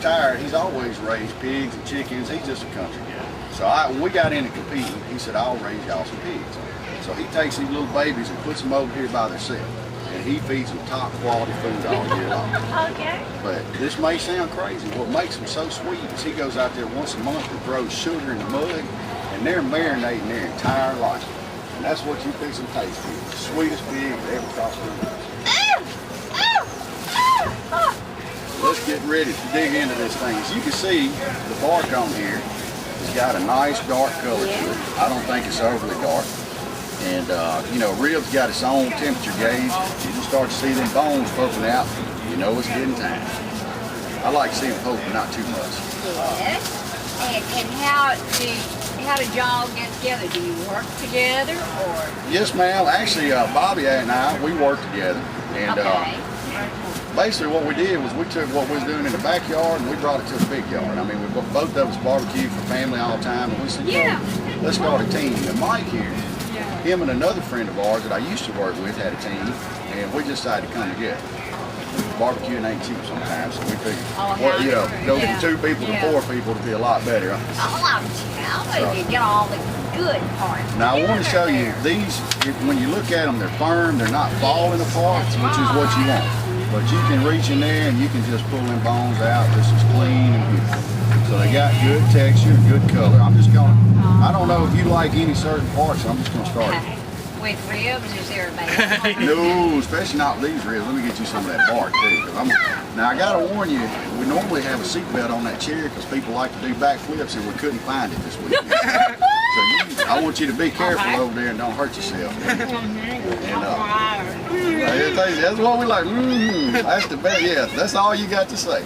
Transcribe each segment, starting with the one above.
Retired, he's always raised pigs and chickens. He's just a country guy. So when we got into competing, he said, I'll raise y'all some pigs. So he takes these little babies and puts them over here by themselves. And he feeds them top quality food all year long. Okay. But this may sound crazy. What makes them so sweet is he goes out there once a month and throws sugar in the mud, and they're marinating their entire life. And that's what you fix and taste for. The sweetest pig that ever crossed the earth. Let's get ready to dig into this thing. As you can see, the bark on here has got a nice dark color to it. I don't think it's overly dark. And, you know, ribs got its own temperature gauge. You can start to see them bones poking out. You know it's getting time. I like to see them poking, not too much. Yes. And how do y'all get together? Do you work together or? Yes, ma'am. Actually, Bobby and I, we work together. And basically what we did was we took what we was doing in the backyard and we brought it to the big yard. I mean, both of us barbecue for family all the time. And we said, let's start a team. And Mike here, him and another friend of ours that I used to work with had a team, and we just decided to come together. Barbecuing ain't cheap sometimes, so we figured, well, you know, go from 2 people to 4 people to be a lot better. You get all the good parts. Now I want to show you these. When you look at them, they're firm, they're not falling apart, which is what you want. But you can reach in there and you can just pull them bones out just as clean and beautiful. So they got good texture, good color. I'm just gonna. I don't know if you like any certain parts, so I'm just gonna start. With ribs, is there a base? No, especially not these ribs. Let me get you some of that bark too. Now I gotta warn you, we normally have a seatbelt on that chair because people like to do backflips and we couldn't find it this week. So I want you to be careful over there and don't hurt yourself. And that's what we like. That's the best. Yeah, that's all you got to say.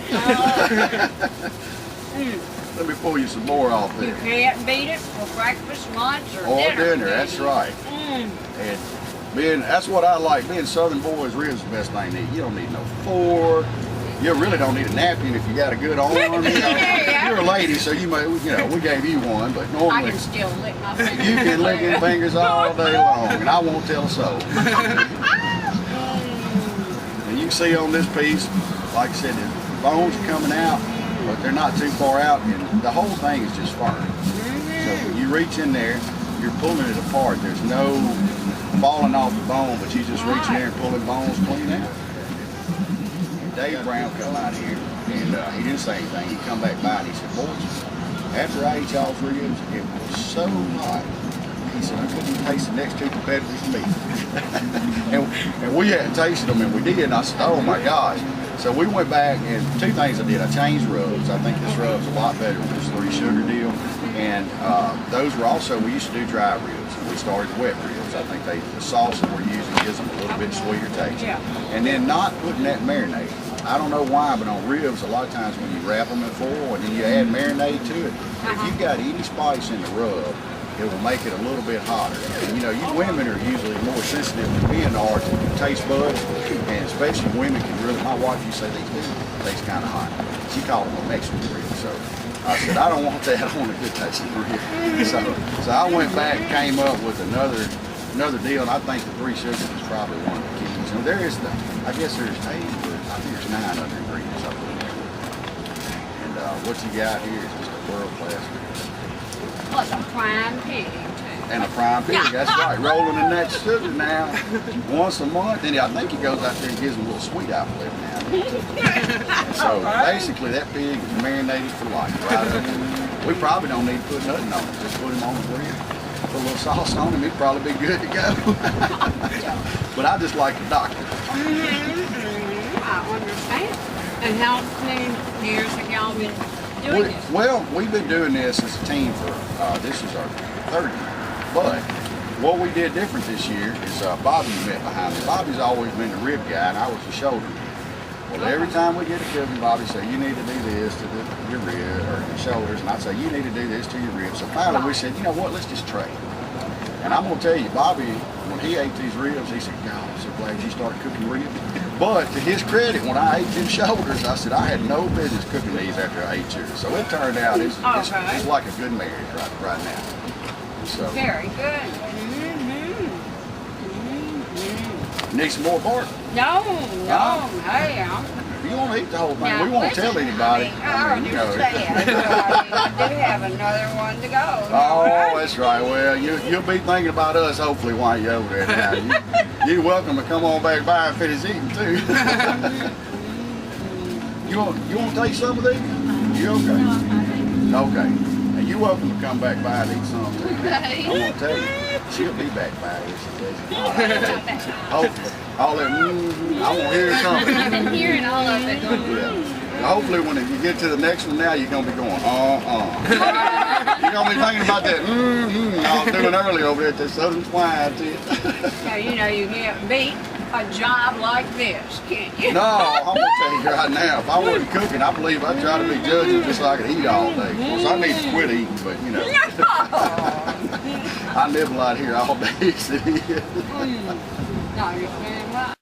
Let me pull you some more off there. You can't beat it for breakfast, lunch, or dinner. That's right. And that's what I like. Being Southern boys, ribs is the best thing to eat. You don't need no fork. You really don't need a napkin if you got a good arm. You know, you're a lady, so you may, you know, we gave you one, but normally I can still lick my fingers. you can lick your fingers all day long, and I won't tell a soul. And you can see on this piece, like I said, the bones are coming out, but they're not too far out, and the whole thing is just firm. So when you reach in there, you're pulling it apart. There's no falling off the bone, but you just reach in there and pull the bones clean out. Dave Brown come out here, and he didn't say anything. He come back by and he said, boys, after I ate y'all's ribs, it was so hot. He said, I couldn't taste the next 2 competitors' meat. and we hadn't tasted them, and we did, and I said, oh my gosh. So we went back, and 2 things I did. I changed rubs. I think this rub's a lot better than this 3 sugar deal. And those were also, we used to do dry ribs, and we started wet ribs. I think the sauce that we're using gives them a little bit sweeter taste. And then not putting that marinade. I don't know why, but on ribs, a lot of times when you wrap them in foil and then you add marinade to it, if you've got any spice in the rub, it will make it a little bit hotter. And you know, you women are usually more sensitive than men are to taste buds, and especially women can really, my wife used to say these do taste kind of hot. She called them a Mexican rib, so I said, I don't want that, I want a good tasting rib. So I went back and came up with another deal, and I think the 3 sugars is probably one of the keys. And there is I guess there's 8, but I think there's 9 other ingredients I put in there. And what you got here is just a world-class rib. Plus a prime pig, too. And a prime pig, that's right. Rolling in that sugar now once a month. And I think he goes out there and gives them a little sweet apple every now and then. So basically that pig is marinated for life, right? We probably don't need to put nothing on it. Just put him on the grill, put a little sauce on him, he'd probably be good to go. But I just like the doctor. I understand. And how many years have y'all been doing this? Well, we've been doing this as a team for, this is our 3rd year. But what we did different this year is Bobby met behind me. Bobby's always been the rib guy, and I was the shoulder. Well, every time we get a cooking, Bobby say, you need to do this to your rib or your shoulders, and I'd say, you need to do this to your ribs. So finally we said, you know what, let's just trade. And I'm going to tell you, Bobby, when he ate these ribs, he said, God, I'm so glad you started cooking ribs. But to his credit, when I ate them shoulders, I said, I had no business cooking these after I ate yours. So it turned out it's like a good marriage right now. So, very good. Need some more bark? No, hey, If you want don't eat the whole thing. Now, We won't listen, tell anybody. I you know. understand. I do have another one to go. Oh, that's right. Well, you'll be thinking about us hopefully while you're over there now. You're welcome to come on back by and finish eating too. you want to taste some of these? You okay? Okay. And you're welcome to come back by and eat some too. I want to tell you, she'll be back by here. She says. Hopefully. All that, I won't hear it coming. I've been hearing all of it. Yeah. Hopefully when you get to the next one now, you're going to be going, You're going to be thinking about that, I was doing earlier over there at the Southern Swine too. Now, you know, you can't beat a job like this, can't you? No, I'm going to tell you right now, if I wasn't cooking, I believe I'd try to be judging just so I could eat all day. Of course, I need to quit eating, but you know. I nibble out here all day. No, you're very well.